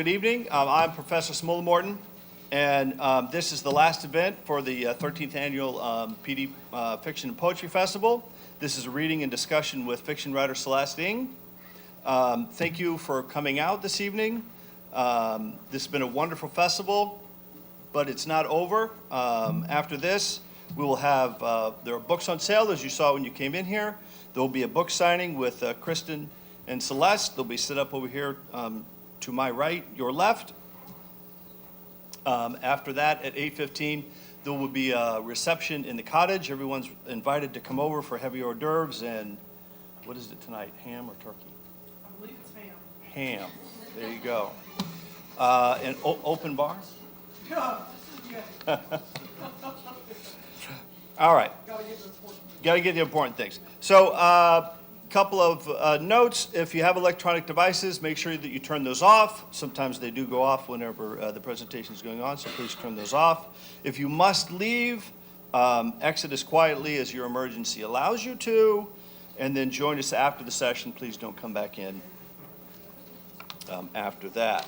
good evening. I'm Professor Smollemorton, and this is the last event for the 13th Annual PD Fiction and Poetry Festival. This is a reading and discussion with fiction writer Celeste. Thank you for coming out this evening. This has been a wonderful festival, but it's not over. After this, we will have, there are books on sale, as you saw when you came in here. There will be a book signing with Kristen and Celeste. They'll be set up over here to my right, your left. After that, at 8:15, there will be a reception in the cottage. Everyone's invited to come over for heavy hors d'oeuvres and, what is it tonight, ham or turkey? I believe it's ham. Ham, there you go. And open bar? All right. Got to get the important things. So, couple of notes. If you have electronic devices, make sure that you turn those off. Sometimes they do go off whenever the presentation is going on, so please turn those off. If you must leave, exit as quietly as your emergency allows you to, and then join us after the session. Please don't come back in after that.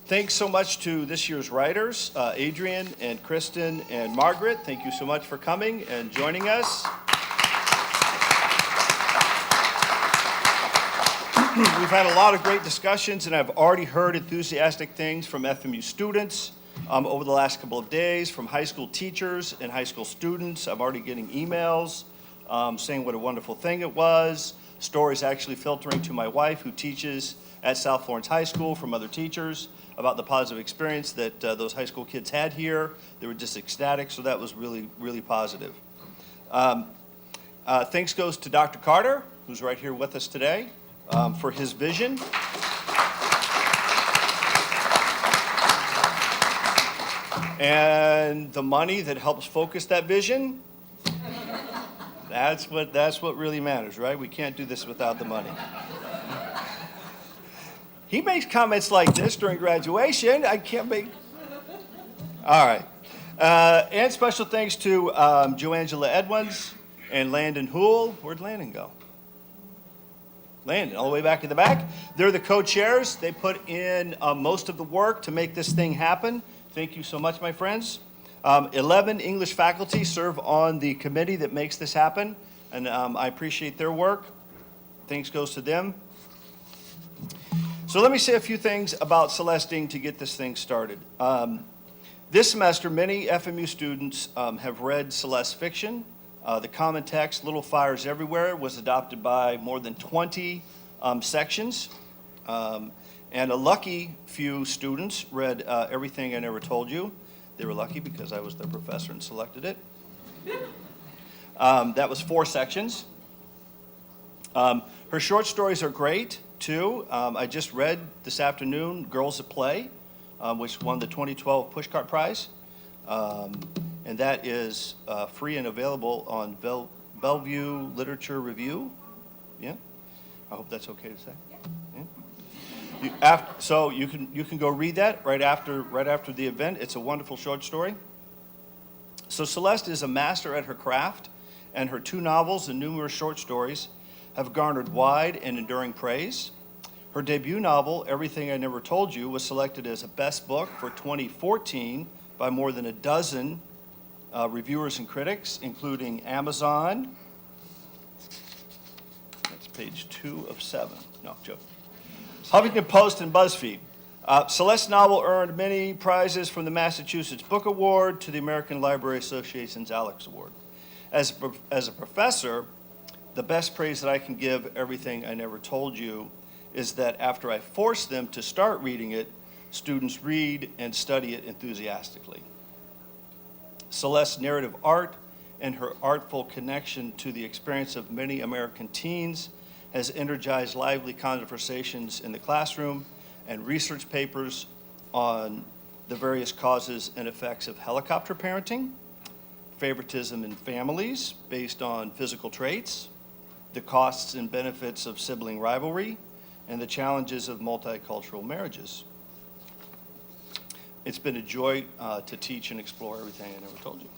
Thanks so much to this year's writers, Adrian and Kristen and Margaret. Thank you so much for coming and joining us. We've had a lot of great discussions, and I've already heard enthusiastic things from FMU students over the last couple of days, from high school teachers and high school students. I'm already getting emails saying what a wonderful thing it was. Stories actually filtering to my wife, who teaches at South Florence High School, from other teachers about the positive experience that those high school kids had here. They were just ecstatic, so that was really, really positive. Thanks goes to Dr. Carter, who's right here with us today, for his vision. And the money that helps focus that vision. That's what really matters, right? We can't do this without the money. He makes comments like this during graduation. I can't make. All right. And special thanks to Joangela Edwins and Landon Houle. Where'd Landon go? Landon, all the way back in the back. They're the co-chairs. They put in most of the work to make this thing happen. Thank you so much, my friends. 11 English faculty serve on the committee that makes this happen, and I appreciate their work. Thanks goes to them. So let me say a few things about Celeste to get this thing started. This semester, many FMU students have read Celeste fiction. The common text, Little Fires Everywhere, was adopted by more than 20 sections. And a lucky few students read Everything I Never Told You. They were lucky because I was their professor and selected it. That was 4 sections. Her short stories are great, too. I just read this afternoon Girls at Play, which won the 2012 Pushcart Prize. And that is free and available on Bellevue Literature Review. Yeah? I hope that's okay to say. Yeah? So you can go read that right after the event. It's a wonderful short story. So Celeste is a master at her craft, and her 2 novels and numerous short stories have garnered wide and enduring praise. Her debut novel, Everything I Never Told You, was selected as a best book for 2014 by more than a dozen reviewers and critics, including Amazon. That's page 2 of 7. No, joke. Huffington Post and BuzzFeed. Celeste's novel earned many prizes, from the Massachusetts Book Award to the American Library Association's Alex Award. As a professor, the best praise that I can give Everything I Never Told You is that after I force them to start reading it, students read and study it enthusiastically. Celeste's narrative art and her artful connection to the experience of many American teens has energized lively conversations in the classroom and research papers on the various causes and effects of helicopter parenting, favoritism in families based on physical traits, the costs and benefits of sibling rivalry, and the challenges of multicultural marriages. It's been a joy to teach and explore Everything I Never Told You.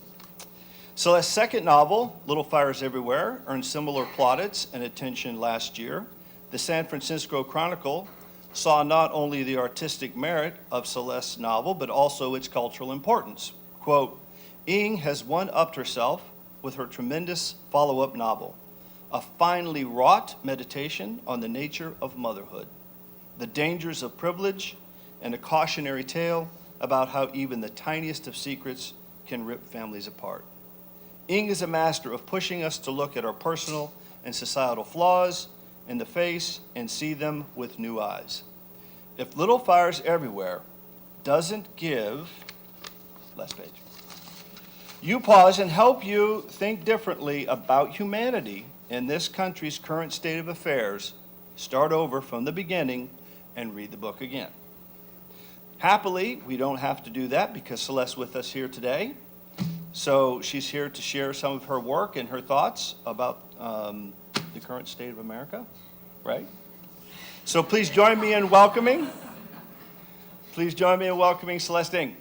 Celeste's second novel, Little Fires Everywhere, earned similar plaudits and attention last year. The San Francisco Chronicle saw not only the artistic merit of Celeste's novel, but also its cultural importance. Quote, Ing has one-upped herself with her tremendous follow-up novel, a finely wrought meditation on the nature of motherhood, the dangers of privilege, and a cautionary tale about how even the tiniest of secrets can rip families apart. Ing is a master of pushing us to look at our personal and societal flaws in the face and see them with new eyes. If Little Fires Everywhere doesn't give, last page, you pause and help you think differently about humanity in this country's current state of affairs, start over from the beginning and read the book again. Happily, we don't have to do that because Celeste's with us here today. So she's here to share some of her work and her thoughts about the current state of America, right? So please join me in welcoming Celeste Ing.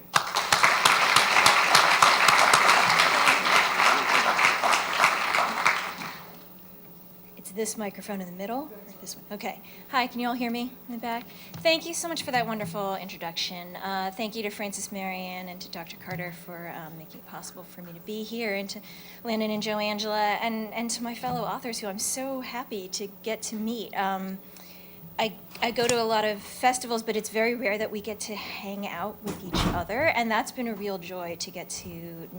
This microphone in the middle, or this one? Okay. Hi, can you all hear me in the back? Thank you so much for that wonderful introduction. Thank you to Francis, Marion, and to Dr. Carter for making it possible for me to be here, and to Landon and Joe Angela, and to my fellow authors who I'm so happy to get to meet. I go to a lot of festivals, but it's very rare that we get to hang out with each other, and that's been a real joy to get to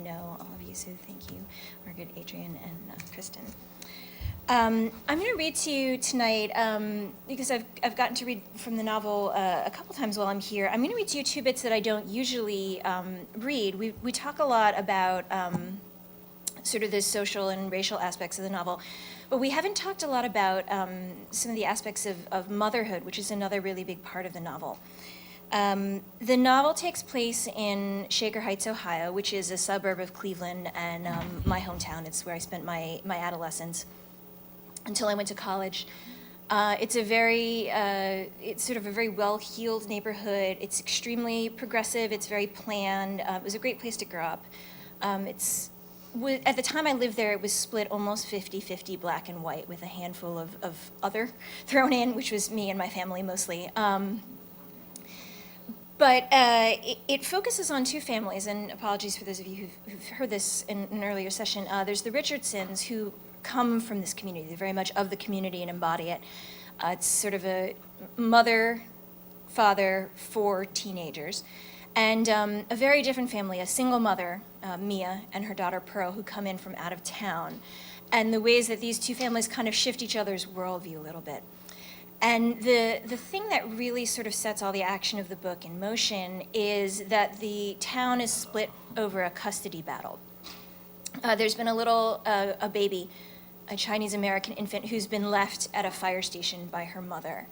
know all of you, so thank you, Margaret, Adrian, and Kristen. I'm going to read to you tonight, because I've gotten to read from the novel a couple times while I'm here. I'm going to read to you two bits that I don't usually read. We talk a lot about sort of the social and racial aspects of the novel, but we haven't talked a lot about some of the aspects of motherhood, which is another really big part of the novel. The novel takes place in Shaker Heights, Ohio, which is a suburb of Cleveland and my hometown. It's where I spent my adolescence until I went to college. It's sort of a very well-heeled neighborhood. It's extremely progressive. It's very planned. It was a great place to grow up. At the time I lived there, it was split almost 50-50 black and white, with a handful of other thrown in, which was me and my family mostly. But it focuses on two families, and apologies for those of you who've heard this in an earlier session. There's the Richardsons, who come from this community. They're very much of the community and embody it. It's sort of a mother, father, 4 teenagers, and a very different family, a single mother, Mia, and her daughter Pearl, who come in from out of town, and the ways that these two families kind of shift each other's worldview a little bit. And the thing that really sort of sets all the action of the book in motion is that the town is split over a custody battle. There's been a baby, a Chinese-American infant, who's been left at a fire station by her mother.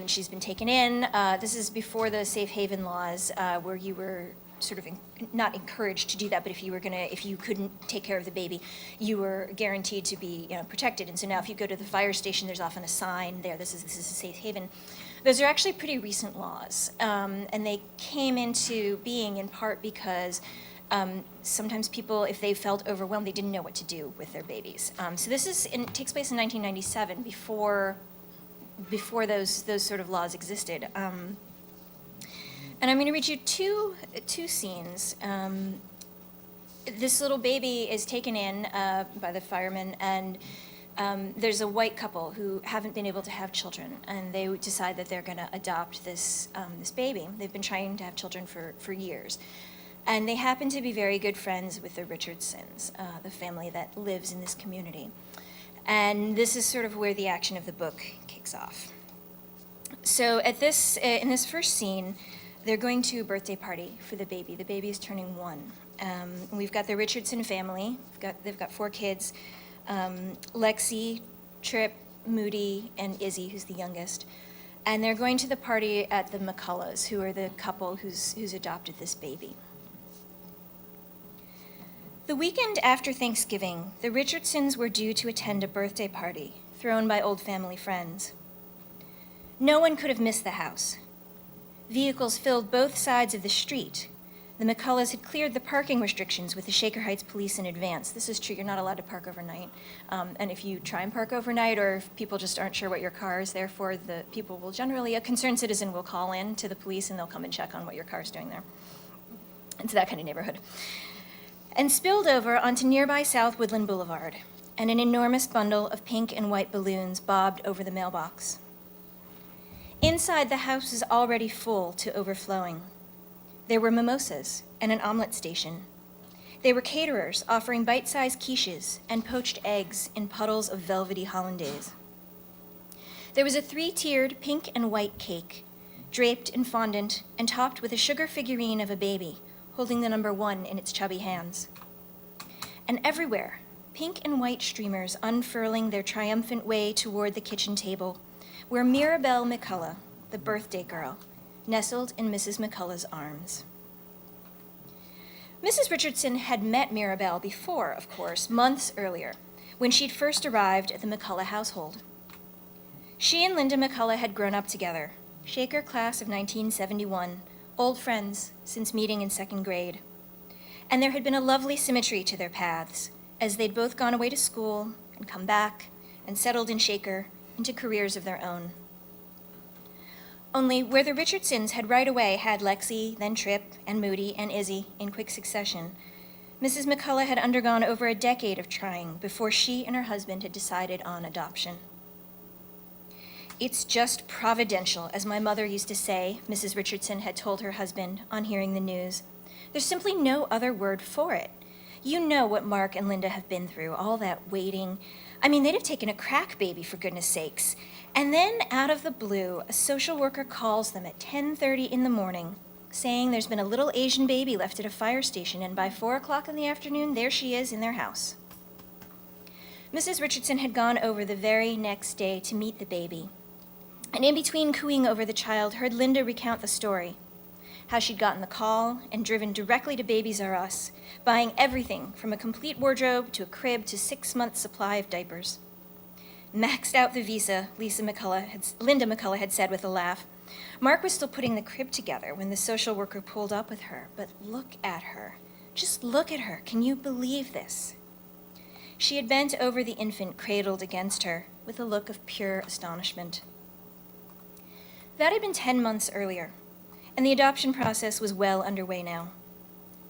She's been taken in. This is before the safe haven laws, where you were sort of not encouraged to do that, but if you couldn't take care of the baby, you were guaranteed to be protected. And so now if you go to the fire station, there's often a sign there, this is a safe haven. Those are actually pretty recent laws, and they came into being in part because sometimes people, if they felt overwhelmed, they didn't know what to do with their babies. So this takes place in 1997, before those sort of laws existed. And I'm going to read you two scenes. This little baby is taken in by the firemen, and there's a white couple who haven't been able to have children, and they decide that they're going to adopt this baby. They've been trying to have children for years. And they happen to be very good friends with the Richardsons, the family that lives in this community. And this is sort of where the action of the book kicks off. So in this first scene, they're going to a birthday party for the baby. The baby is turning 1. We've got the Richardson family. They've got 4 kids, Lexi, Tripp, Moody, and Izzy, who's the youngest. And they're going to the party at the McCulloughs, who are the couple who's adopted this baby. The weekend after Thanksgiving, the Richardsons were due to attend a birthday party thrown by old family friends. No one could have missed the house. Vehicles filled both sides of the street, The McCulloughs had cleared the parking restrictions with the Shaker Heights police in advance. This is true, you're not allowed to park overnight. And if you try and park overnight, or if people just aren't sure what your car is there for, the people will generally, a concerned citizen will call in to the police and they'll come and check on what your car's doing there. It's that kind of neighborhood. And spilled over onto nearby South Woodland Boulevard, and an enormous bundle of pink and white balloons bobbed over the mailbox. Inside, the house was already full to overflowing. There were mimosas and an omelet station. They were caterers offering bite-sized quiches and poached eggs in puddles of velvety hollandaise. There was a 3-tiered pink and white cake, draped in fondant and topped with a sugar figurine of a baby holding the number 1 in its chubby hands. And everywhere, pink and white streamers unfurling their triumphant way toward the kitchen table, where Mirabelle McCullough, the birthday girl, nestled in Mrs. McCullough's arms. Mrs. Richardson had met Mirabelle before, of course, months earlier, when she'd first arrived at the McCullough household. She and Linda McCullough had grown up together, Shaker class of 1971, old friends since meeting in 2nd grade. And there had been a lovely symmetry to their paths, as they'd both gone away to school and come back and settled in Shaker into careers of their own. Only where the Richardsons had right away had Lexi, then Trip, and Moody, and Izzy in quick succession, Mrs. McCullough had undergone over a decade of trying before she and her husband had decided on adoption. "It's just providential, as my mother used to say," Mrs. Richardson had told her husband on hearing the news. "There's simply no other word for it. You know what Mark and Linda have been through, all that waiting. I mean, they'd have taken a crack baby, for goodness sakes. And then, out of the blue, a social worker calls them at 10:30 in the morning, saying there's been a little Asian baby left at a fire station, and by 4 o'clock in the afternoon, there she is in their house." Mrs. Richardson had gone over the very next day to meet the baby, and in between cooing over the child, heard Linda recount the story, how she'd gotten the call and driven directly to Babies R Us, buying everything from a complete wardrobe to a crib to 6 months' supply of diapers. "Maxed out the visa," Linda McCullough had said with a laugh. Mark was still putting the crib together when the social worker pulled up with her, but look at her. Just look at her. Can you believe this? She had bent over the infant cradled against her with a look of pure astonishment. That had been 10 months earlier, and the adoption process was well underway now.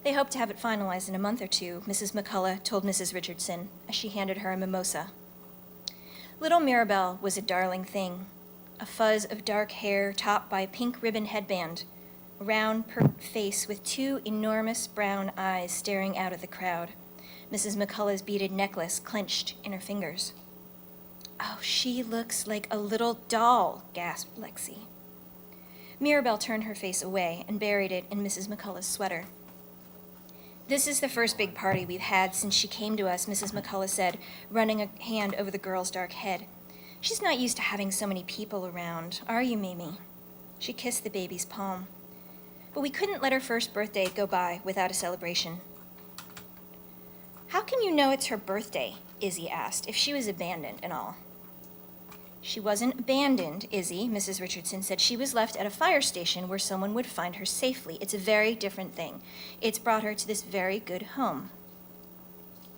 They hoped to have it finalized in a month or two, Mrs. McCullough told Mrs. Richardson as she handed her a mimosa. Little Mirabelle was a darling thing, a fuzz of dark hair topped by a pink ribbon headband, a round, pert face with 2 enormous brown eyes staring out at the crowd, Mrs. McCullough's beaded necklace clenched in her fingers. "Oh, she looks like a little doll," gasped Lexi. Mirabelle turned her face away and buried it in Mrs. McCullough's sweater. "This is the first big party we've had since she came to us," Mrs. McCullough said, running a hand over the girl's dark head. "She's not used to having so many people around, are you, Mimi?" She kissed the baby's palm. "But we couldn't let her first birthday go by without a celebration." "How can you know it's her birthday?" Izzy asked, "if she was abandoned and all." "She wasn't abandoned, Izzy," Mrs. Richardson said. "She was left at a fire station where someone would find her safely. It's a very different thing. It's brought her to this very good home."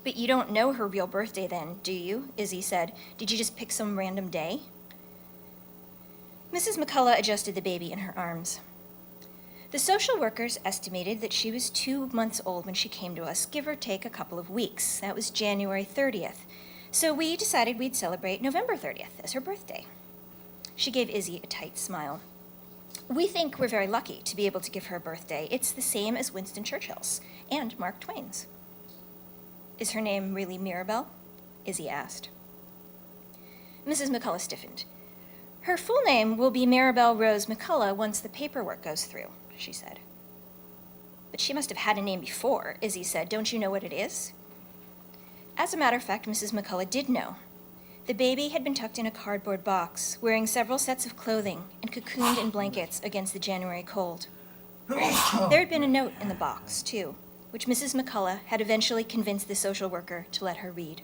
"But you don't know her real birthday then, do you?" Izzy said. "Did you just pick some random day?" Mrs. McCullough adjusted the baby in her arms. "The social workers estimated that she was 2 months old when she came to us, give or take a couple of weeks. That was January 30th. So we decided we'd celebrate November 30th as her birthday." She gave Izzy a tight smile. "We think we're very lucky to be able to give her a birthday. It's the same as Winston Churchill's and Mark Twain's." "Is her name really Mirabelle?" Izzy asked. Mrs. McCullough stiffened. "Her full name will be Mirabelle Rose McCullough once the paperwork goes through," she said. "But she must have had a name before," Izzy said. "Don't you know what it is?" As a matter of fact, Mrs. McCullough did know. The baby had been tucked in a cardboard box, wearing several sets of clothing and cocooned in blankets against the January cold. There had been a note in the box, too, which Mrs. McCullough had eventually convinced the social worker to let her read.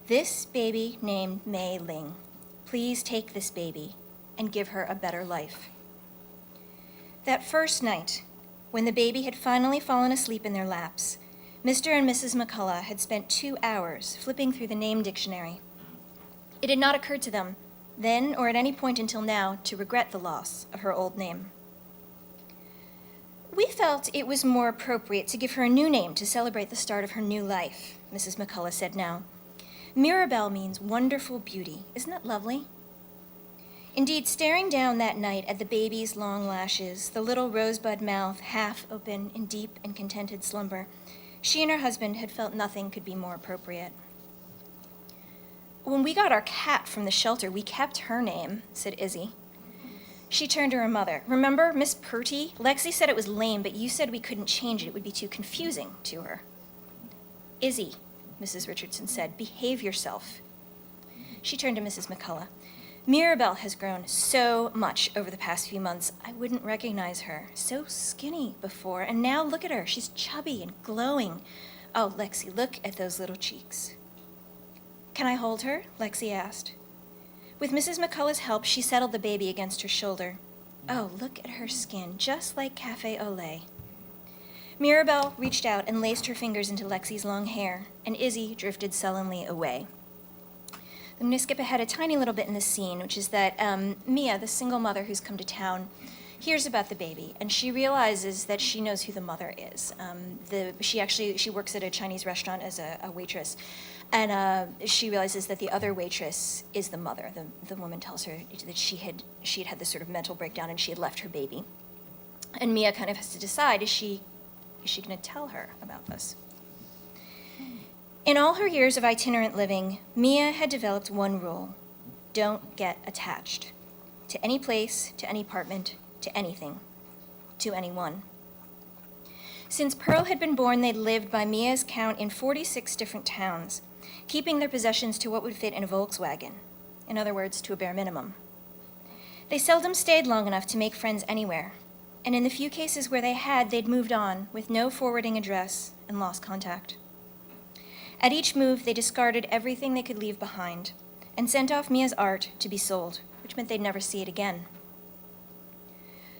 "This baby named Mei Ling. Please take this baby and give her a better life." That first night, When the baby had finally fallen asleep in their laps, Mr. and Mrs. McCullough had spent 2 hours flipping through the name dictionary. It had not occurred to them, then or at any point until now, to regret the loss of her old name. We felt it was more appropriate to give her a new name to celebrate the start of her new life, Mrs. McCullough said now. Mirabelle means wonderful beauty. Isn't that lovely? Indeed, staring down that night at the baby's long lashes, the little rosebud mouth half open in deep and contented slumber, she and her husband had felt nothing could be more appropriate. When we got our cat from the shelter, we kept her name, said Izzy. She turned to her mother. Remember, Miss Purty? Lexi said it was lame, but you said we couldn't change it. It would be too confusing to her. Izzy, Mrs. Richardson said, behave yourself. She turned to Mrs. McCullough. Mirabelle has grown so much over the past few months. I wouldn't recognize her. So skinny before, and now look at her. She's chubby and glowing. Oh, Lexi, look at those little cheeks. Can I hold her? Lexi asked. With Mrs. McCullough's help, she settled the baby against her shoulder. Oh, look at her skin, just like Cafe au lait. Mirabelle reached out and laced her fingers into Lexi's long hair, and Izzy drifted sullenly away. I'm going to skip ahead a tiny little bit in this scene, which is that Mia, the single mother who's come to town, hears about the baby, and she realizes that she knows who the mother is. She works at a Chinese restaurant as a waitress, and she realizes that the other waitress is the mother. The woman tells her that she had this sort of mental breakdown and she had left her baby. And Mia kind of has to decide, is she going to tell her about this? In all her years of itinerant living, Mia had developed one rule: don't get attached to any place, to any apartment, to anything, to anyone. Since Pearl had been born, they'd lived, by Mia's count, in 46 different towns, keeping their possessions to what would fit in a Volkswagen. In other words, to a bare minimum. They seldom stayed long enough to make friends anywhere, and in the few cases where they had, they'd moved on with no forwarding address and lost contact. At each move, they discarded everything they could leave behind and sent off Mia's art to be sold, which meant they'd never see it again.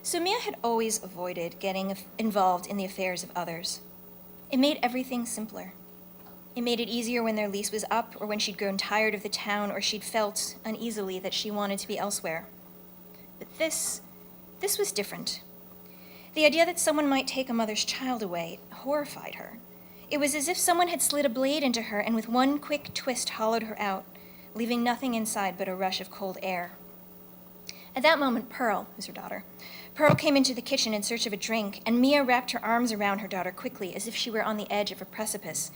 So Mia had always avoided getting involved in the affairs of others. It made everything simpler. It made it easier when their lease was up, or when she'd grown tired of the town, or she'd felt uneasily that she wanted to be elsewhere. But this was different. The idea that someone might take a mother's child away horrified her. It was as if someone had slid a blade into her and with one quick twist hollowed her out, leaving nothing inside but a rush of cold air. At that moment, Pearl, who's her daughter, Pearl came into the kitchen in search of a drink, and Mia wrapped her arms around her daughter quickly, as if she were on the edge of a precipice,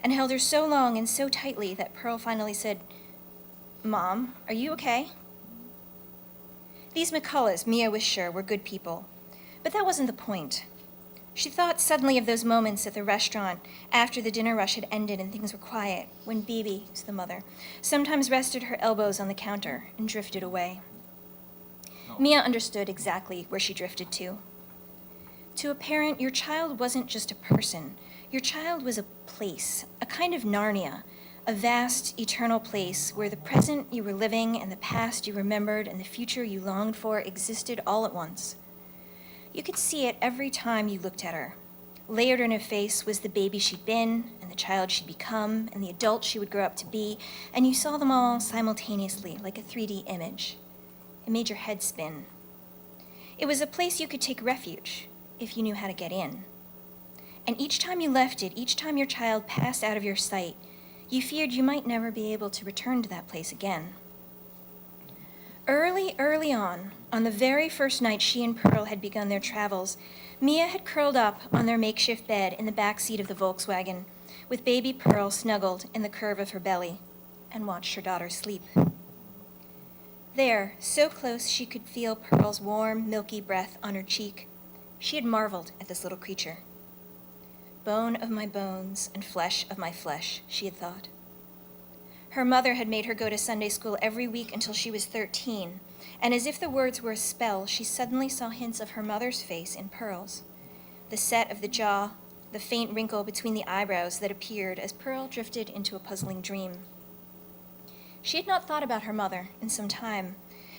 and held her so long and so tightly that Pearl finally said, "Mom, are you okay?" These McCulloughs, Mia was sure, were good people, but that wasn't the point. She thought suddenly of those moments at the restaurant after the dinner rush had ended and things were quiet, when Bibi, who's the mother, sometimes rested her elbows on the counter and drifted away. Mia understood exactly where she drifted to. To a parent, your child wasn't just a person. Your child was a place, a kind of Narnia, a vast, eternal place where the present you were living and the past you remembered and the future you longed for existed all at once. You could see it every time you looked at her. Layered in her face was the baby she'd been, and the child she'd become, and the adult she would grow up to be, and you saw them all simultaneously, like a 3D image. It made your head spin. It was a place you could take refuge, if you knew how to get in. And each time you left it, each time your child passed out of your sight, you feared you might never be able to return to that place again. Early on the very first night she and Pearl had begun their travels, Mia had curled up on their makeshift bed in the back seat of the Volkswagen, with baby Pearl snuggled in the curve of her belly, and watched her daughter sleep. There, so close she could feel Pearl's warm, milky breath on her cheek, she had marveled at this little creature. Bone of my bones and flesh of my flesh, she had thought. Her mother had made her go to Sunday school every week until she was 13, and as if the words were a spell, she suddenly saw hints of her mother's face in Pearl's. The set of the jaw, the faint wrinkle between the eyebrows that appeared as Pearl drifted into a puzzling dream. She had not thought about her mother in some time,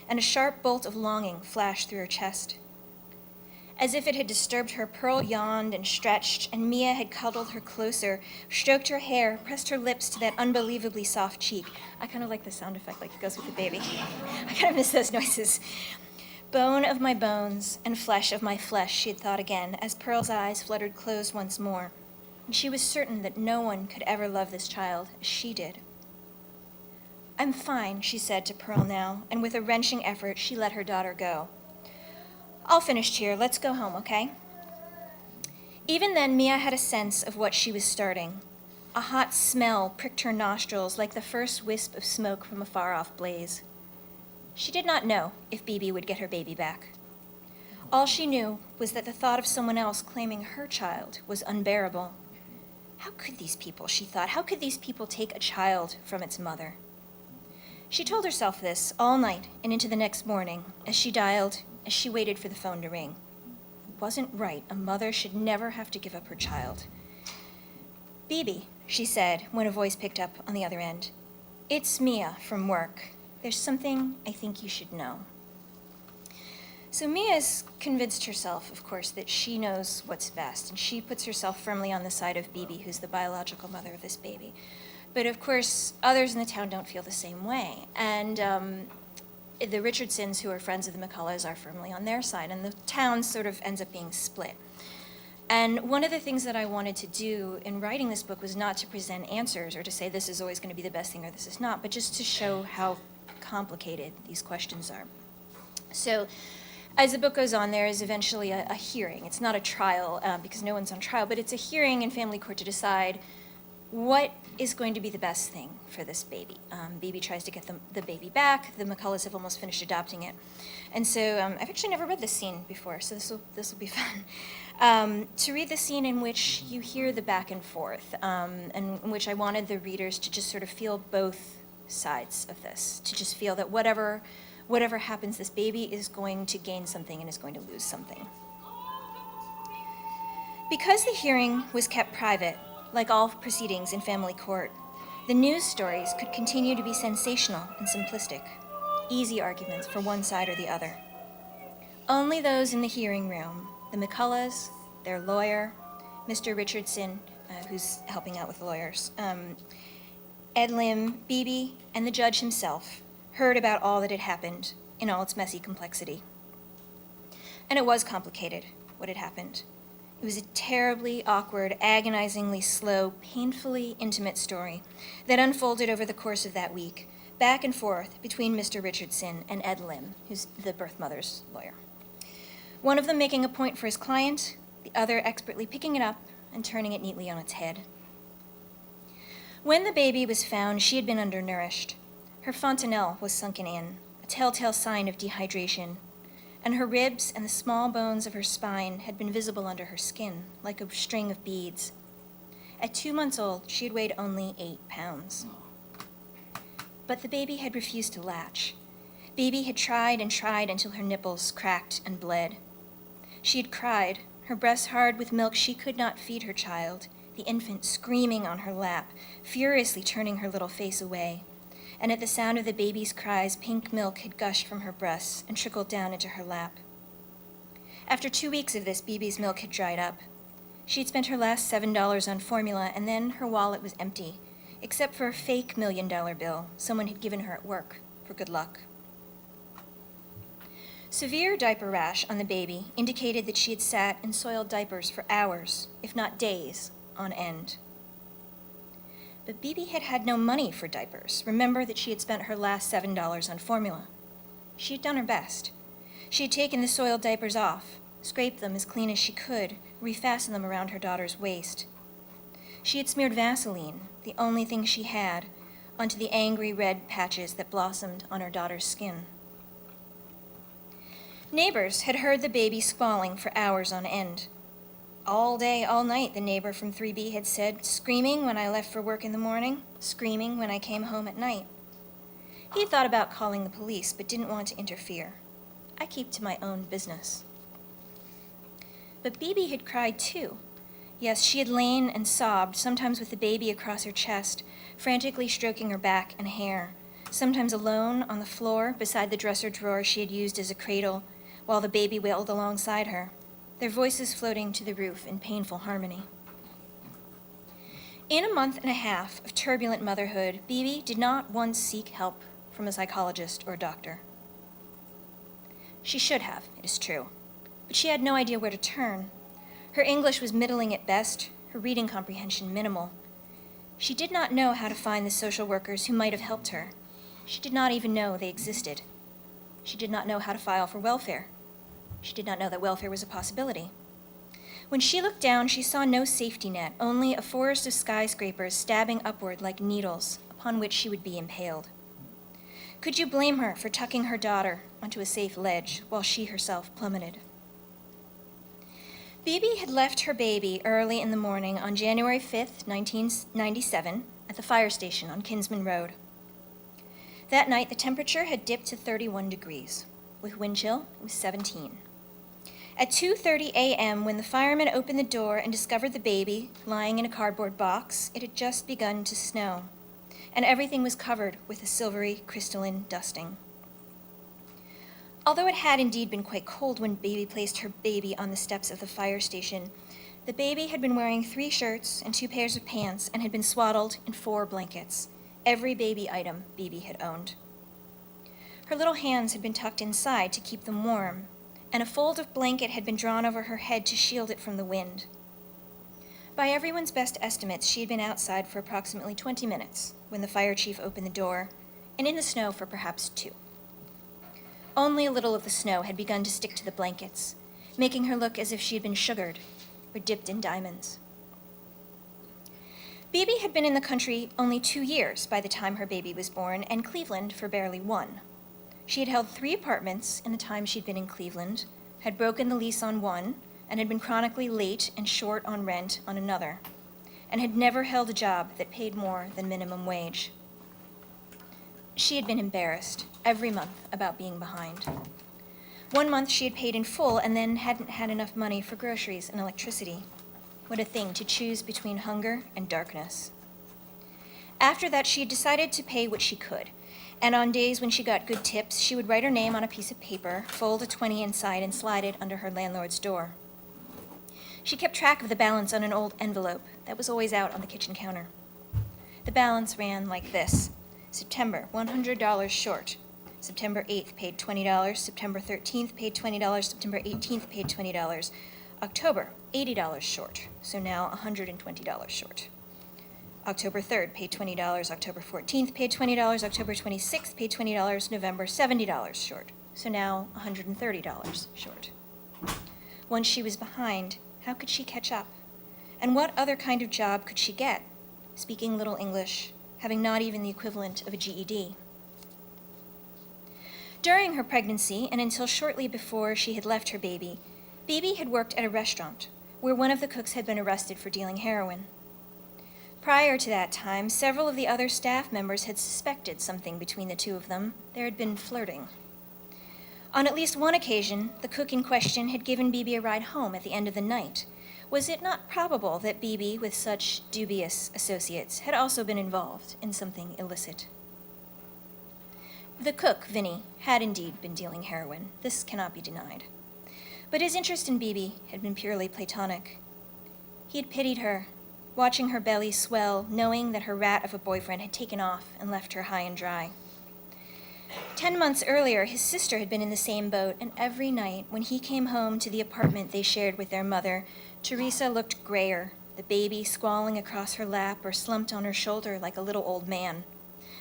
and a sharp bolt of longing flashed through her chest. As if it had disturbed her, Pearl yawned and stretched, and Mia had cuddled her closer, stroked her hair, pressed her lips to that unbelievably soft cheek. I kind of like the sound effect, like it goes with the baby. I kind of miss those noises. Bone of my bones and flesh of my flesh, she had thought again, as Pearl's eyes fluttered closed once more. And she was certain that no one could ever love this child as she did. I'm fine, she said to Pearl now, and with a wrenching effort, she let her daughter go. All finished here. Let's go home, okay? Even then, Mia had a sense of what she was starting. A hot smell pricked her nostrils like the first wisp of smoke from a far-off blaze. She did not know if Bibi would get her baby back. All she knew was that the thought of someone else claiming her child was unbearable. How could these people, she thought, how could these people take a child from its mother? She told herself this all night and into the next morning as she waited for the phone to ring. It wasn't right. A mother should never have to give up her child. Bibi, she said when a voice picked up on the other end. It's Mia from work. There's something I think you should know. So Mia's convinced herself, of course, that she knows what's best, and she puts herself firmly on the side of Bibi, who's the biological mother of this baby. But of course, others in the town don't feel the same way. And the Richardsons, who are friends of the McCullough, are firmly on their side, and the town sort of ends up being split. And one of the things that I wanted to do in writing this book was not to present answers or to say this is always going to be the best thing or this is not, but just to show how complicated these questions are. So as the book goes on, there is eventually a hearing. It's not a trial because no one's on trial, but it's a hearing in family court to decide what is going to be the best thing for this baby. Bibi tries to get the baby back. The McCulloughs have almost finished adopting it. And so I've actually never read this scene before, so this will be fun. To read the scene in which you hear the back and forth, and in which I wanted the readers to just sort of feel both sides of this, to just feel that whatever happens, this baby is going to gain something and is going to lose something. Because the hearing was kept private, like all proceedings in family court, the news stories could continue to be sensational and simplistic, easy arguments for one side or the other. Only those in the hearing room, the McCulloughs, their lawyer, Mr. Richardson, who's helping out with the lawyers, Ed Lim, Bibi, and the judge himself, heard about all that had happened in all its messy complexity. And it was complicated, what had happened. It was a terribly awkward, agonizingly slow, painfully intimate story that unfolded over the course of that week, back and forth between Mr. Richardson and Ed Lim, who's the birth mother's lawyer. One of them making a point for his client, the other expertly picking it up and turning it neatly on its head. When the baby was found, she had been undernourished. Her fontanelle was sunken in, a telltale sign of dehydration, and her ribs and the small bones of her spine had been visible under her skin, like a string of beads. At 2 months old, she had weighed only 8 pounds. But the baby had refused to latch. Bibi had tried and tried until her nipples cracked and bled. She had cried, her breasts hard with milk she could not feed her child, the infant screaming on her lap, furiously turning her little face away. And at the sound of the baby's cries, pink milk had gushed from her breasts and trickled down into her lap. After 2 weeks of this, Bibi's milk had dried up. She had spent her last $7 on formula, and then her wallet was empty, except for a fake $1 million bill someone had given her at work for good luck. Severe diaper rash on the baby indicated that she had sat in soiled diapers for hours, if not days, on end. But Bibi had had no money for diapers. Remember that she had spent her last $7 on formula. She had done her best. She had taken the soiled diapers off, scraped them as clean as she could, refastened them around her daughter's waist. She had smeared Vaseline, the only thing she had, onto the angry red patches that blossomed on her daughter's skin. Neighbors had heard the baby squalling for hours on end. All day, all night, the neighbor from 3B had said, screaming when I left for work in the morning, screaming when I came home at night. He had thought about calling the police, but didn't want to interfere. I keep to my own business. But Bibi had cried too. Yes, she had lain and sobbed, sometimes with the baby across her chest, frantically stroking her back and hair, sometimes alone on the floor beside the dresser drawer she had used as a cradle, while the baby wailed alongside her. their voices floating to the roof in painful harmony. In a month and a half of turbulent motherhood, Bibi did not once seek help from a psychologist or a doctor. She should have, it is true, but she had no idea where to turn. Her English was middling at best, her reading comprehension minimal. She did not know how to find the social workers who might have helped her. She did not even know they existed. She did not know how to file for welfare. She did not know that welfare was a possibility. When she looked down, she saw no safety net, only a forest of skyscrapers stabbing upward like needles upon which she would be impaled. Could you blame her for tucking her daughter onto a safe ledge while she herself plummeted? Bibi had left her baby early in the morning on January 5th, 1997, at the fire station on Kinsman Road. That night, the temperature had dipped to 31 degrees. With wind chill, it was 17. At 2:30 a.m., when the firemen opened the door and discovered the baby lying in a cardboard box, it had just begun to snow, and everything was covered with a silvery, crystalline dusting. Although it had indeed been quite cold when Bibi placed her baby on the steps of the fire station, the baby had been wearing 3 shirts and 2 pairs of pants and had been swaddled in 4 blankets, every baby item Bibi had owned. Her little hands had been tucked inside to keep them warm, and a fold of blanket had been drawn over her head to shield it from the wind. By everyone's best estimates, she had been outside for approximately 20 minutes when the fire chief opened the door, and in the snow for perhaps 2. Only a little of the snow had begun to stick to the blankets, making her look as if she had been sugared or dipped in diamonds. Bibi had been in the country only 2 years by the time her baby was born, and Cleveland for barely 1. She had held 3 apartments in the time she'd been in Cleveland, had broken the lease on one, and had been chronically late and short on rent on another, and had never held a job that paid more than minimum wage. She had been embarrassed every month about being behind. 1 month she had paid in full and then hadn't had enough money for groceries and electricity. What a thing to choose between hunger and darkness. After that, she had decided to pay what she could, and on days when she got good tips, she would write her name on a piece of paper, fold a 20 inside, and slide it under her landlord's door. She kept track of the balance on an old envelope that was always out on the kitchen counter. The balance ran like this: September, $100 short. September 8th, paid $20. September 13th, paid $20. September 18th, paid $20. October, $80 short, so now $120 short. October 3rd, paid $20. October 14th, paid $20. October 26th, paid $20. November, $70 short, so now $130 short. Once she was behind, how could she catch up? And what other kind of job could she get, speaking little English, having not even the equivalent of a GED? During her pregnancy, and until shortly before she had left her baby, Bibi had worked at a restaurant where one of the cooks had been arrested for dealing heroin. Prior to that time, several of the other staff members had suspected something between the two of them. There had been flirting. On at least one occasion, the cook in question had given Bibi a ride home at the end of the night. Was it not probable that Bibi, with such dubious associates, had also been involved in something illicit? The cook, Vinny, had indeed been dealing heroin. This cannot be denied. But his interest in Bibi had been purely platonic. He had pitied her, watching her belly swell, knowing that her rat of a boyfriend had taken off and left her high and dry. 10 months earlier, his sister had been in the same boat, and every night when he came home to the apartment they shared with their mother, Teresa looked grayer, the baby squalling across her lap or slumped on her shoulder like a little old man.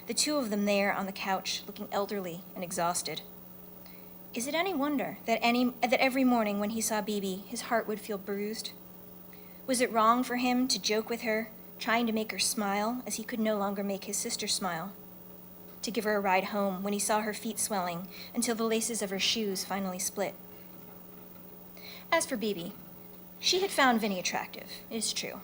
The two of them there on the couch, looking elderly and exhausted. Is it any wonder that every morning when he saw Bibi, his heart would feel bruised? Was it wrong for him to joke with her, trying to make her smile as he could no longer make his sister smile? To give her a ride home when he saw her feet swelling until the laces of her shoes finally split? As for Bibi, she had found Vinny attractive, it is true.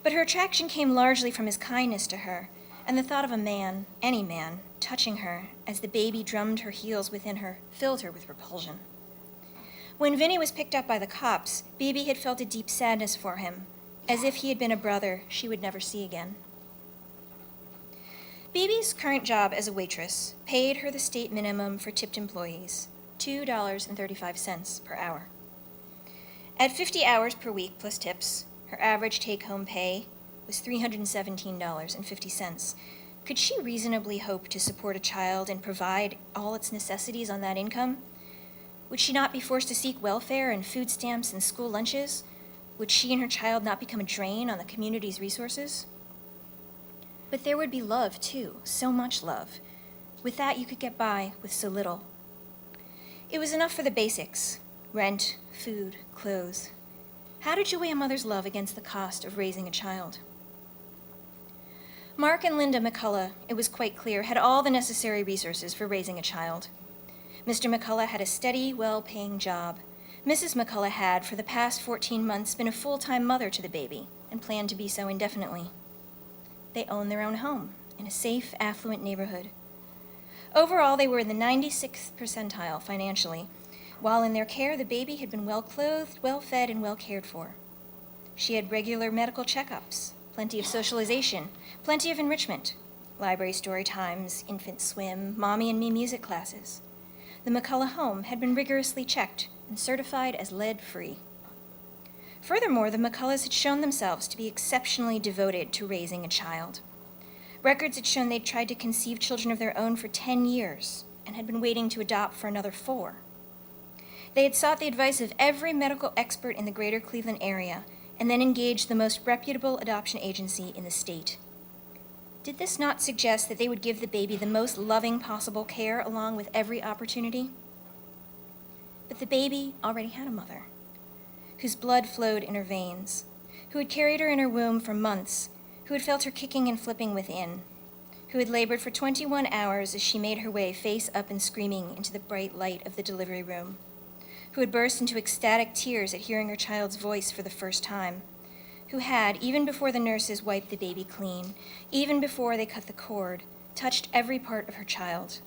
But her attraction came largely from his kindness to her, and the thought of a man, any man, touching her as the baby drummed her heels within her filled her with repulsion. When Vinny was picked up by the cops, Bibi had felt a deep sadness for him, as if he had been a brother she would never see again. Bibi's current job as a waitress paid her the state minimum for tipped employees, $2.35 per hour. At 50 hours per week plus tips, her average take-home pay was $317.50. Could she reasonably hope to support a child and provide all its necessities on that income? Would she not be forced to seek welfare and food stamps and school lunches? Would she and her child not become a drain on the community's resources? But there would be love, too, so much love. With that, you could get by with so little. It was enough for the basics: rent, food, clothes. How did you weigh a mother's love against the cost of raising a child? Mark and Linda McCullough, it was quite clear, had all the necessary resources for raising a child. Mr. McCullough had a steady, well-paying job. Mrs. McCullough had, for the past 14 months, been a full-time mother to the baby and planned to be so indefinitely. They owned their own home in a safe, affluent neighborhood. Overall, they were in the 96th percentile financially. While in their care, the baby had been well-clothed, well-fed, and well-cared for. She had regular medical checkups, plenty of socialization, plenty of enrichment, library story times, infant swim, mommy and me music classes. The McCullough home had been rigorously checked and certified as lead-free. Furthermore, the McCulloughs had shown themselves to be exceptionally devoted to raising a child. Records had shown they'd tried to conceive children of their own for 10 years and had been waiting to adopt for another 4. They had sought the advice of every medical expert in the greater Cleveland area and then engaged the most reputable adoption agency in the state. Did this not suggest that they would give the baby the most loving possible care along with every opportunity? But the baby already had a mother, whose blood flowed in her veins, who had carried her in her womb for months, who had felt her kicking and flipping within, who had labored for 21 hours as she made her way face up and screaming into the bright light of the delivery room, who had burst into ecstatic tears at hearing her child's voice for the first time, who had, even before the nurses wiped the baby clean, even before they cut the cord, touched every part of her child,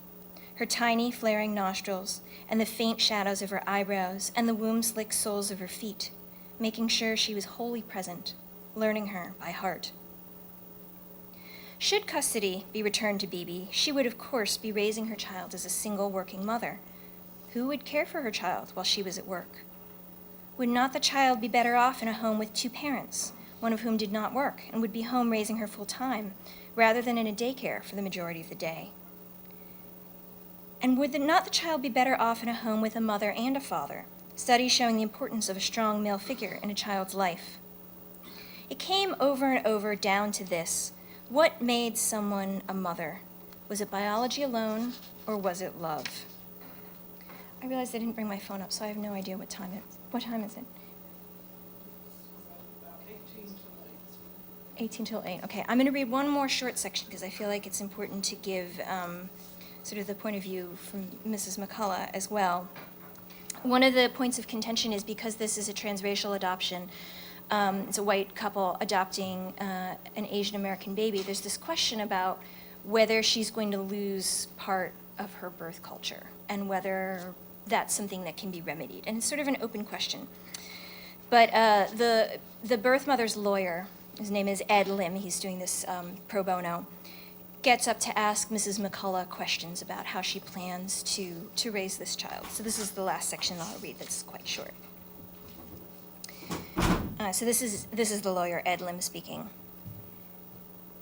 her tiny, flaring nostrils, and the faint shadows of her eyebrows, and the womb-slick soles of her feet, making sure she was wholly present, learning her by heart. Should custody be returned to Bibi, she would of course be raising her child as a single working mother. Who would care for her child while she was at work? Would not the child be better off in a home with 2 parents, one of whom did not work and would be home raising her full-time, rather than in a daycare for the majority of the day? And would not the child be better off in a home with a mother and a father, studies showing the importance of a strong male figure in a child's life? It came over and over down to this: what made someone a mother? Was it biology alone, or was it love? I realized I didn't bring my phone up, so I have no idea what time it is. What time is it? 18 till 8. Okay, I'm going to read one more short section because I feel like it's important to give sort of the point of view from Mrs. McCullough as well. One of the points of contention is because this is a transracial adoption, it's a white couple adopting an Asian American baby, there's this question about whether she's going to lose part of her birth culture and whether that's something that can be remedied. And it's sort of an open question. But the birth mother's lawyer, his name is Ed Lim, he's doing this pro bono, gets up to ask Mrs. McCullough questions about how she plans to raise this child. So this is the last section I'll read that's quite short. So this is the lawyer, Ed Lim, speaking.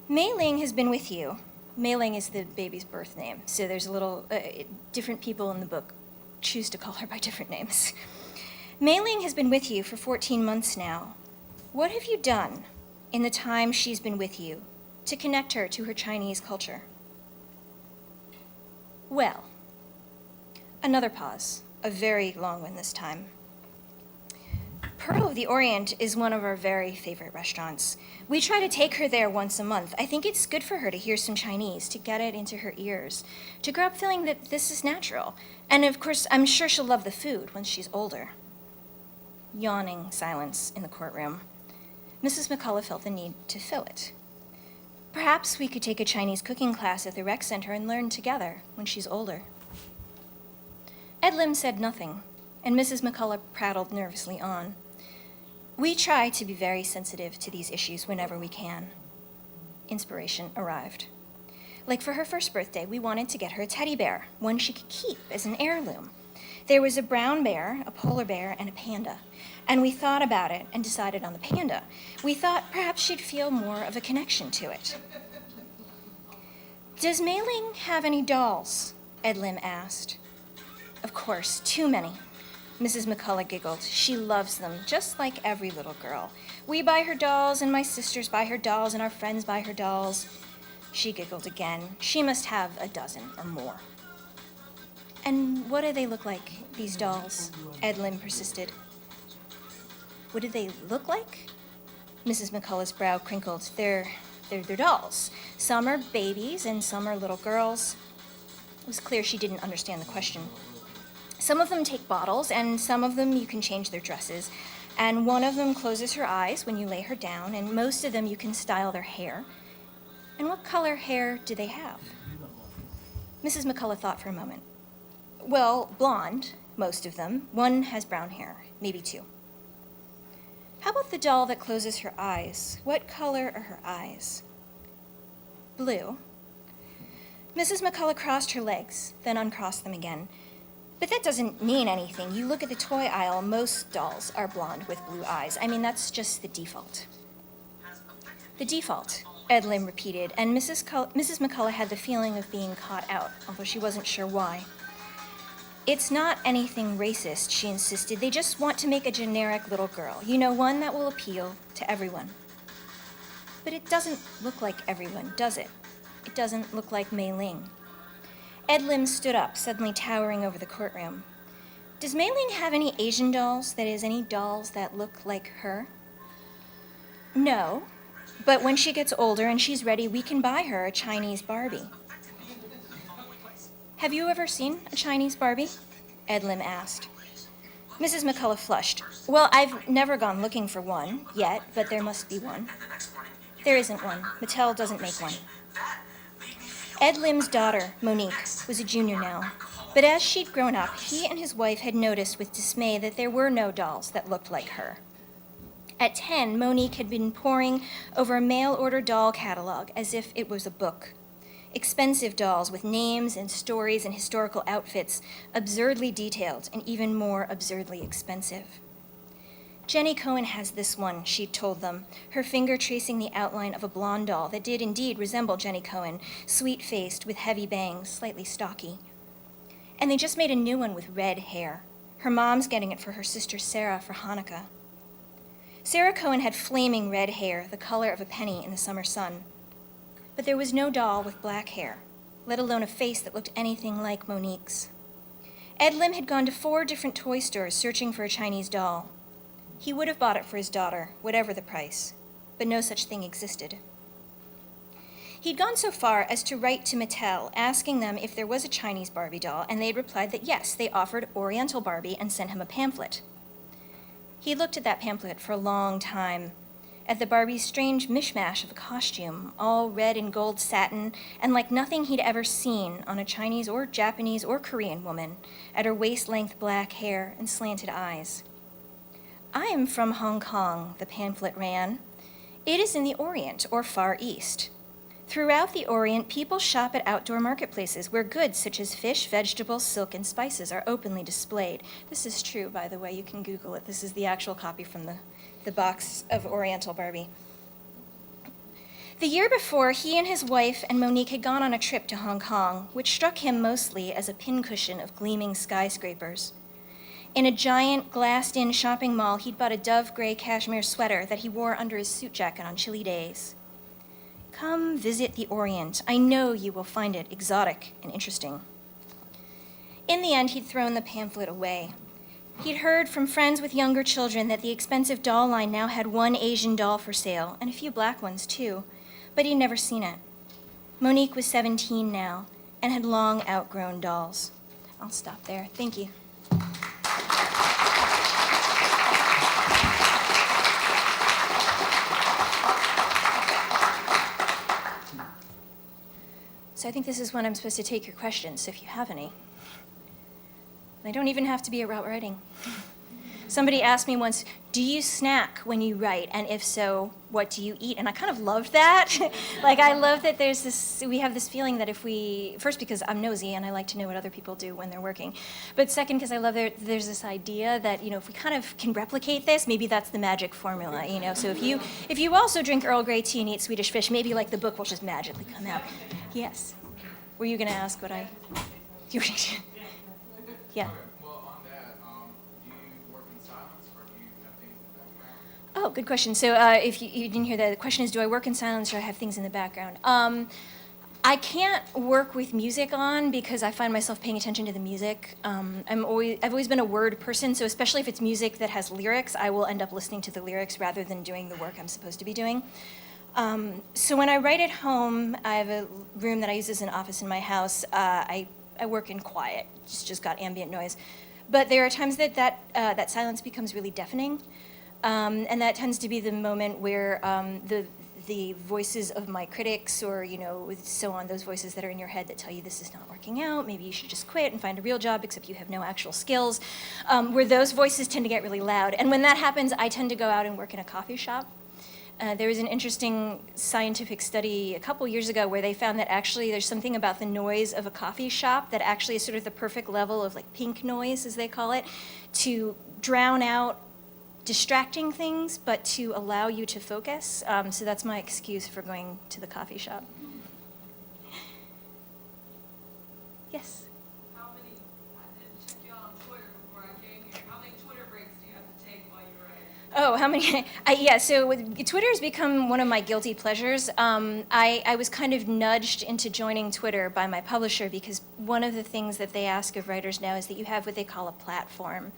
Mei Ling has been with you. Mei Ling is the baby's birth name, so there's a little, different people in the book choose to call her by different names. Mei Ling has been with you for 14 months now. What have you done in the time she's been with you to connect her to her Chinese culture? Well, another pause, a very long one this time. Pearl of the Orient is one of our very favorite restaurants. We try to take her there once a month. I think it's good for her to hear some Chinese, to get it into her ears, to grow up feeling that this is natural. And of course, I'm sure she'll love the food when she's older. Yawning silence in the courtroom. Mrs. McCullough felt the need to fill it. Perhaps we could take a Chinese cooking class at the rec center and learn together when she's older. Ed Lim said nothing, and Mrs. McCullough prattled nervously on. We try to be very sensitive to these issues whenever we can. Inspiration arrived. Like for her first birthday, we wanted to get her a teddy bear, one she could keep as an heirloom. There was a brown bear, a polar bear, and a panda. And we thought about it and decided on the panda. We thought perhaps she'd feel more of a connection to it. Does Mei Ling have any dolls? Ed Lim asked. Of course, too many. Mrs. McCullough giggled. She loves them, just like every little girl. We buy her dolls, and my sisters buy her dolls, and our friends buy her dolls. She giggled again. She must have a dozen or more. And what do they look like, these dolls? Ed Lim persisted. What do they look like? Mrs. McCullough's brow crinkled. They're dolls. Some are babies, and some are little girls. It was clear she didn't understand the question. Some of them take bottles, and some of them you can change their dresses. And one of them closes her eyes when you lay her down, and most of them you can style their hair. And what color hair do they have? Mrs. McCullough thought for a moment. Well, blonde, most of them. One has brown hair, maybe two. How about the doll that closes her eyes? What color are her eyes? Blue. Mrs. McCullough crossed her legs, then uncrossed them again. But that doesn't mean anything. You look at the toy aisle, most dolls are blonde with blue eyes. I mean, that's just the default. The default, Ed Lim repeated, and Mrs. McCullough had the feeling of being caught out, although she wasn't sure why. It's not anything racist, she insisted. They just want to make a generic little girl. You know, one that will appeal to everyone. But it doesn't look like everyone, does it? It doesn't look like Mei Ling. Ed Lim stood up, suddenly towering over the courtroom. Does Mei Ling have any Asian dolls? That is, any dolls that look like her? No, but when she gets older and she's ready, we can buy her a Chinese Barbie. Have you ever seen a Chinese Barbie? Ed Lim asked. Mrs. McCullough flushed. Well, I've never gone looking for one yet, but there must be one. There isn't one. Mattel doesn't make one. Ed Lim's daughter, Monique, was a junior now. But as she'd grown up, he and his wife had noticed with dismay that there were no dolls that looked like her. At 10, Monique had been poring over a mail-order doll catalog as if it was a book. Expensive dolls with names and stories and historical outfits, absurdly detailed and even more absurdly expensive. Jenny Cohen has this one, she'd told them, her finger tracing the outline of a blonde doll that did indeed resemble Jenny Cohen, sweet-faced with heavy bangs, slightly stocky. And they just made a new one with red hair. Her mom's getting it for her sister Sarah for Hanukkah. Sarah Cohen had flaming red hair, the color of a penny in the summer sun. But there was no doll with black hair, let alone a face that looked anything like Monique's. Ed Lim had gone to 4 different toy stores searching for a Chinese doll. He would have bought it for his daughter, whatever the price, but no such thing existed. He'd gone so far as to write to Mattel, asking them if there was a Chinese Barbie doll, and they'd replied that yes, they offered Oriental Barbie and sent him a pamphlet. He looked at that pamphlet for a long time, at the Barbie's strange mishmash of a costume, all red and gold satin, and like nothing he'd ever seen on a Chinese or Japanese or Korean woman, at her waist-length black hair and slanted eyes. I am from Hong Kong, the pamphlet ran. It is in the Orient, or Far East. Throughout the Orient, people shop at outdoor marketplaces where goods such as fish, vegetables, silk, and spices are openly displayed. This is true, by the way. You can Google it. This is the actual copy from the box of Oriental Barbie. The year before, he and his wife and Monique had gone on a trip to Hong Kong, which struck him mostly as a pincushion of gleaming skyscrapers. In a giant, glassed-in shopping mall, he'd bought a dove gray cashmere sweater that he wore under his suit jacket on chilly days. Come visit the Orient. I know you will find it exotic and interesting. In the end, he'd thrown the pamphlet away. He'd heard from friends with younger children that the expensive doll line now had 1 Asian doll for sale, and a few black ones too, but he'd never seen it. Monique was 17 now, and had long outgrown dolls. I'll stop there. Thank you. So I think this is when I'm supposed to take your questions, so if you have any. They don't even have to be about writing. Somebody asked me once, do you snack when you write? And if so, what do you eat? And I kind of loved that. Like, I love that we have this feeling that first because I'm nosy and I like to know what other people do when they're working. But second, because I love that there's this idea that, if we kind of can replicate this, maybe that's the magic formula, So if you also drink Earl Grey tea and eat Swedish fish, maybe like the book will just magically come out. Yes. Were you going to ask what I... Yeah. Well, on that, do you work in silence or do you have things in the background? Oh, good question. So if you didn't hear that, the question is, do I work in silence or I have things in the background? I can't work with music on because I find myself paying attention to the music. I've always been a word person, so especially if it's music that has lyrics, I will end up listening to the lyrics rather than doing the work I'm supposed to be doing. So when I write at home, I have a room that I use as an office in my house. I work in quiet, just got ambient noise. But there are times that silence becomes really deafening. And that tends to be the moment where the voices of my critics or, so on, those voices that are in your head that tell you this is not working out, maybe you should just quit and find a real job, except you have no actual skills, where those voices tend to get really loud. And when that happens, I tend to go out and work in a coffee shop. There was an interesting scientific study a couple years ago where they found that actually there's something about the noise of a coffee shop that actually is sort of the perfect level of like pink noise, as they call it, to drown out distracting things, but to allow you to focus. So that's my excuse for going to the coffee shop. Yes? How many, I didn't check you out on Twitter before I came here. How many Twitter breaks do you have to take while you write? Oh, how many? So Twitter has become one of my guilty pleasures. I was kind of nudged into joining Twitter by my publisher because one of the things that they ask of writers now is that you have what they call a platform.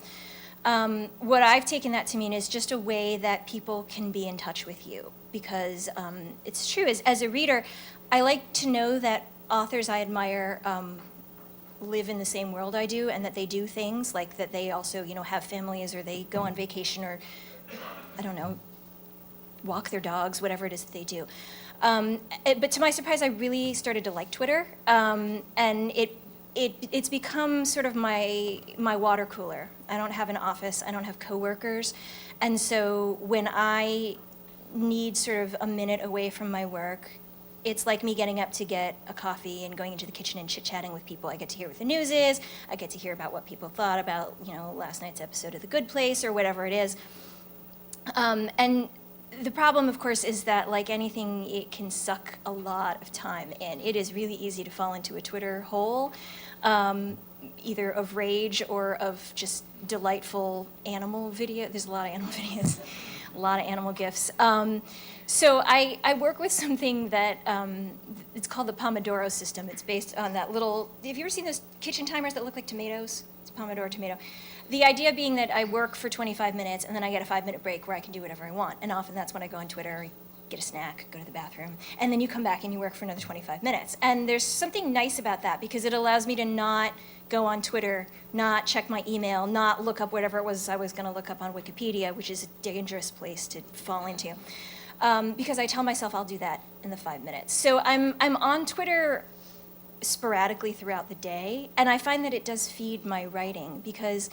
What I've taken that to mean is just a way that people can be in touch with you because it's true. As a reader, I like to know that authors I admire live in the same world I do and that they do things like that they also, have families or they go on vacation or I don't know, walk their dogs, whatever it is that they do. But to my surprise, I really started to like Twitter, and it's become sort of my water cooler. I don't have an office, I don't have coworkers, and so when I need sort of a minute away from my work, it's like me getting up to get a coffee and going into the kitchen and chit-chatting with people. I get to hear what the news is, I get to hear about what people thought about, last night's episode of The Good Place or whatever it is. And the problem, of course, is that, like anything, it can suck a lot of time in. It is really easy to fall into a Twitter hole, either of rage or of just delightful animal video. There's a lot of animal videos, a lot of animal GIFs. So I work with something that, it's called the Pomodoro system. It's based on that little, have you ever seen those kitchen timers that look like tomatoes? It's Pomodoro tomato. The idea being that I work for 25 minutes and then I get a 5-minute break where I can do whatever I want. And often that's when I go on Twitter, get a snack, go to the bathroom, and then you come back and you work for another 25 minutes. And there's something nice about that because it allows me to not go on Twitter, not check my email, not look up whatever it was I was going to look up on Wikipedia, which is a dangerous place to fall into. Because I tell myself I'll do that in the 5 minutes. So I'm on Twitter sporadically throughout the day, and I find that it does feed my writing because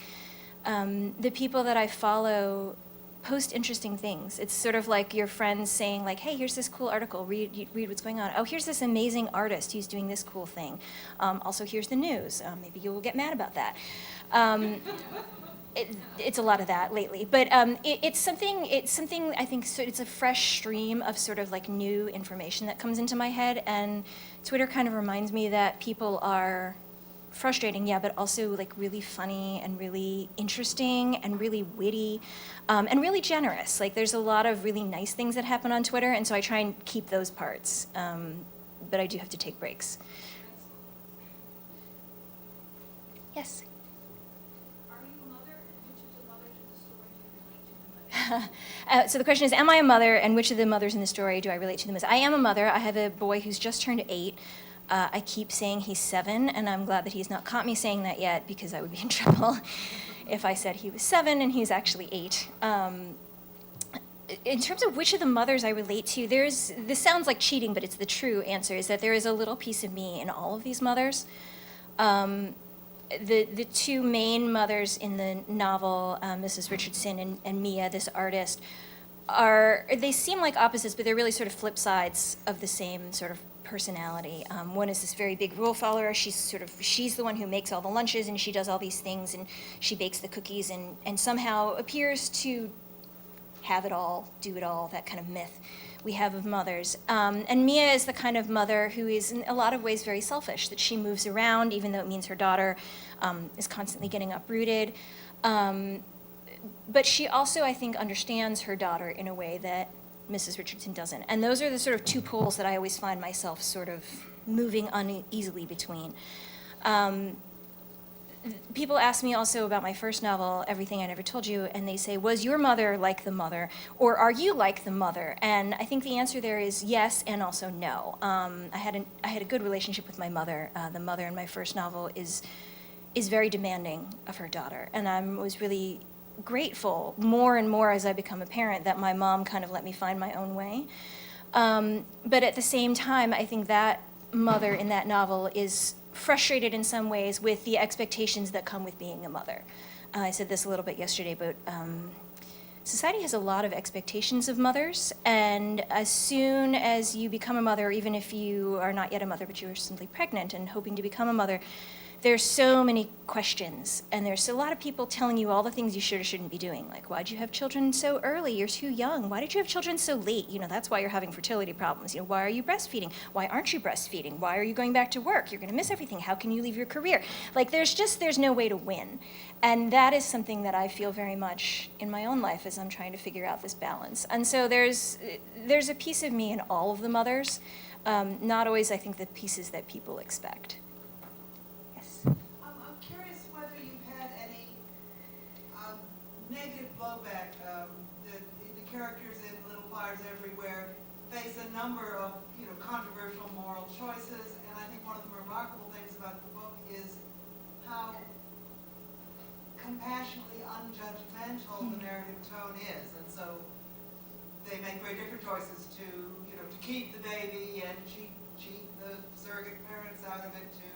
the people that I follow post interesting things. It's sort of like your friends saying like, hey, here's this cool article, read what's going on. Oh, here's this amazing artist who's doing this cool thing. Also, here's the news. Maybe you will get mad about that. It's a lot of that lately, but it's something I think so it's a fresh stream of sort of like new information that comes into my head, and Twitter kind of reminds me that people are frustrating, yeah, but also like really funny and really interesting and really witty and really generous. Like there's a lot of really nice things that happen on Twitter, and so I try and keep those parts, but I do have to take breaks. Yes? So the question is, am I a mother, and which of the mothers in the story do I relate to the most? I am a mother. I have a boy who's just turned 8. I keep saying he's 7, and I'm glad that he's not caught me saying that yet, because I would be in trouble if I said he was 7 and he's actually 8. In terms of which of the mothers I relate to, this sounds like cheating, but it's the true answer, is that there is a little piece of me in all of these mothers. the two main mothers in the novel, Mrs. Richardson and Mia, this artist, they seem like opposites, but they're really sort of flip sides of the same sort of personality. One is this very big rule follower. She's the one who makes all the lunches, and she does all these things, and she bakes the cookies, and somehow appears to have it all, do it all, that kind of myth we have of mothers. And Mia is the kind of mother who is in a lot of ways very selfish, that she moves around even though it means her daughter is constantly getting uprooted. But she also, I think, understands her daughter in a way that Mrs. Richardson doesn't. And those are the sort of two poles that I always find myself sort of moving uneasily between. People ask me also about my first novel, Everything I Never Told You, and they say, was your mother like the mother, or are you like the mother? And I think the answer there is yes and also no. I had a good relationship with my mother. The mother in my first novel is very demanding of her daughter, and I was really grateful more and more as I become a parent that my mom kind of let me find my own way. But at the same time, I think that mother in that novel is frustrated in some ways with the expectations that come with being a mother. I said this a little bit yesterday, but society has a lot of expectations of mothers, and as soon as you become a mother, even if you are not yet a mother, but you are simply pregnant and hoping to become a mother, there's so many questions, and there's a lot of people telling you all the things you should or shouldn't be doing, like, why'd you have children so early? You're too young. Why did you have children so late? That's why you're having fertility problems. Why are you breastfeeding? Why aren't you breastfeeding? Why are you going back to work? You're going to miss everything. How can you leave your career? Like, there's no way to win. And that is something that I feel very much in my own life as I'm trying to figure out this balance. And so there's a piece of me in all of the mothers, not always, I think, the pieces that people expect. I'm curious whether you've had any negative blowback. The characters in Little Fires Everywhere face a number of controversial moral choices, and I think one of the remarkable things about the book is how compassionately unjudgmental the narrative tone is, and so they make very different choices to keep the baby and cheat the surrogate parents out of it, to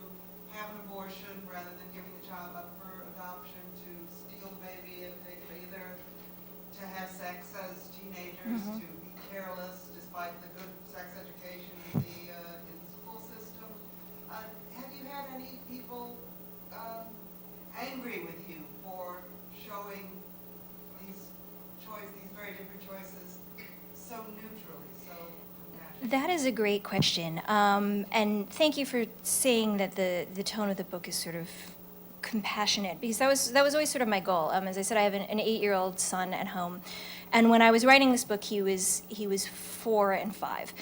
have an abortion rather than giving the child up for adoption, to steal the baby and take it, either to have sex as teenagers, to be careless despite the good sex education in the school system. Have you had any people angry with you for showing these very different choices so neutrally, so compassionately? That is a great question. And thank you for saying that the tone of the book is sort of compassionate, because that was always sort of my goal. As I said, I have an 8-year-old son at home, and when I was writing this book, he was 4 and 5.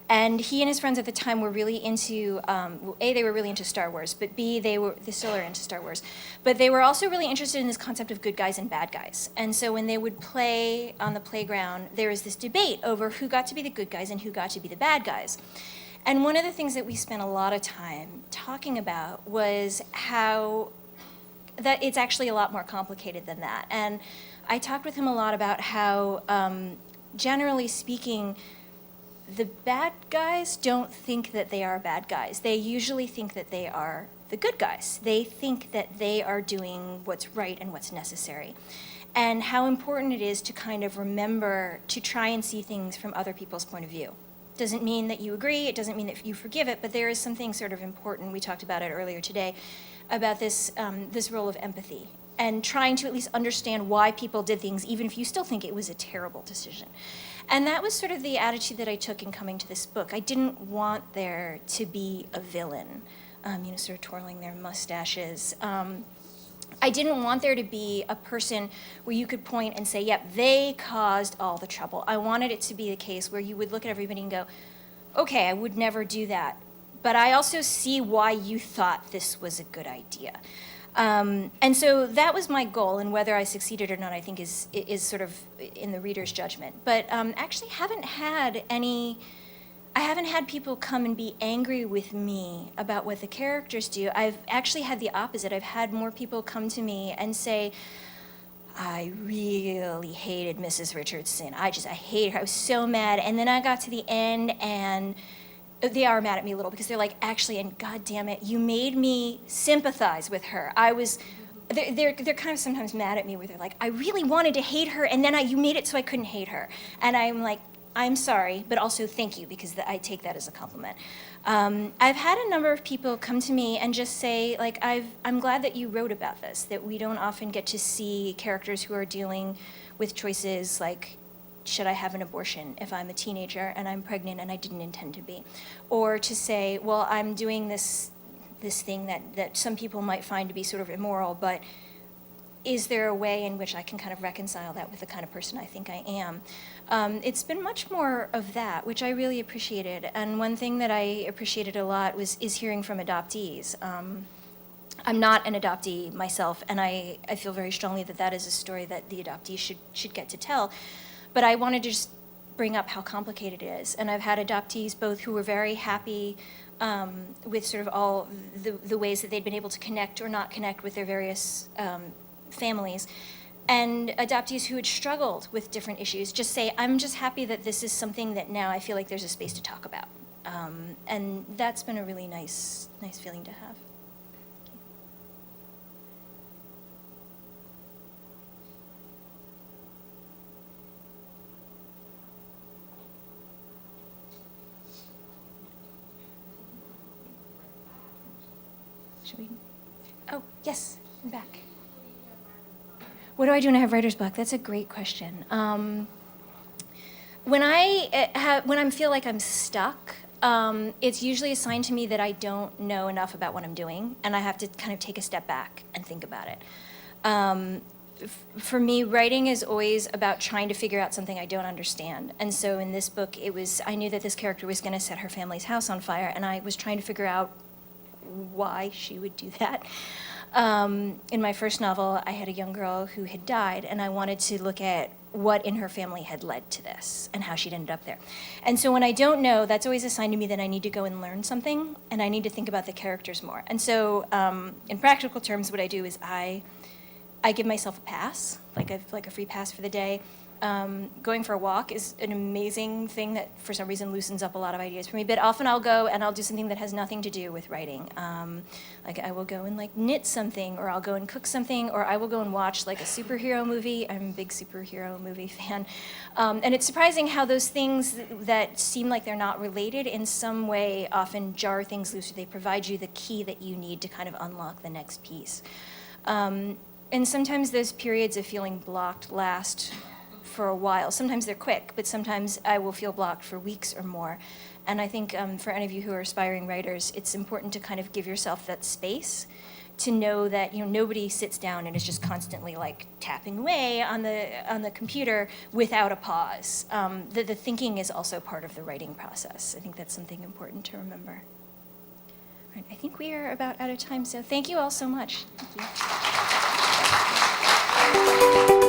And he and his friends at the time were really into, A, they were really into Star Wars, but B, they still are into Star Wars. But they were also really interested in this concept of good guys and bad guys. And so when they would play on the playground, there was this debate over who got to be the good guys and who got to be the bad guys. And one of the things that we spent a lot of time talking about was how that it's actually a lot more complicated than that. And I talked with him a lot about how, generally speaking, the bad guys don't think that they are bad guys. They usually think that they are the good guys. They think that they are doing what's right and what's necessary. And how important it is to kind of remember to try and see things from other people's point of view. Doesn't mean that you agree, it doesn't mean that you forgive it, but there is something sort of important, we talked about it earlier today, about this role of empathy and trying to at least understand why people did things, even if you still think it was a terrible decision. And that was sort of the attitude that I took in coming to this book. I didn't want there to be a villain, sort of twirling their mustaches. I didn't want there to be a person where you could point and say, yep, they caused all the trouble. I wanted it to be the case where you would look at everybody and go, okay, I would never do that, but I also see why you thought this was a good idea. And so that was my goal, and whether I succeeded or not, I think is sort of in the reader's judgment. But actually I haven't had people come and be angry with me about what the characters do. I've actually had the opposite. I've had more people come to me and say, I really hated Mrs. Richardson. I hated her. I was so mad. And then I got to the end, and they are mad at me a little because they're like, actually, and God damn it, you made me sympathize with her. They're kind of sometimes mad at me where they're like, I really wanted to hate her, and then you made it so I couldn't hate her. And I'm like, I'm sorry, but also thank you, because I take that as a compliment. I've had a number of people come to me and just say, like, I'm glad that you wrote about this, that we don't often get to see characters who are dealing with choices like, should I have an abortion if I'm a teenager and I'm pregnant and I didn't intend to be? Or to say, well, I'm doing this thing that some people might find to be sort of immoral, but is there a way in which I can kind of reconcile that with the kind of person I think I am? It's been much more of that, which I really appreciated. And one thing that I appreciated a lot is hearing from adoptees. I'm not an adoptee myself, and I feel very strongly that that is a story that the adoptee should get to tell. But I wanted to just bring up how complicated it is. And I've had adoptees both who were very happy with sort of all the ways that they'd been able to connect or not connect with their various families, and adoptees who had struggled with different issues just say, I'm just happy that this is something that now I feel like there's a space to talk about. And that's been a really nice feeling to have. Should we? Oh, yes, I'm back. What do I do when I have writer's block? That's a great question. When I feel like I'm stuck, it's usually a sign to me that I don't know enough about what I'm doing, and I have to kind of take a step back and think about it. For me, writing is always about trying to figure out something I don't understand. And so in this book, I knew that this character was going to set her family's house on fire, and I was trying to figure out why she would do that. In my first novel, I had a young girl who had died, and I wanted to look at what in her family had led to this and how she'd ended up there. And so when I don't know, that's always a sign to me that I need to go and learn something, and I need to think about the characters more. And so in practical terms, what I do is I give myself a pass, like a free pass for the day. Going for a walk is an amazing thing that for some reason loosens up a lot of ideas for me, but often I'll go and I'll do something that has nothing to do with writing. Like I will go and like knit something, or I'll go and cook something, or I will go and watch like a superhero movie. I'm a big superhero movie fan. And it's surprising how those things that seem like they're not related in some way often jar things loose, or they provide you the key that you need to kind of unlock the next piece. And sometimes those periods of feeling blocked last for a while. Sometimes they're quick, but sometimes I will feel blocked for weeks or more. And I think for any of you who are aspiring writers, it's important to kind of give yourself that space to know that nobody sits down and is just constantly like tapping away on the computer without a pause. The thinking is also part of the writing process. I think that's something important to remember. All right, I think we are about out of time, so thank you all so much. Thank you.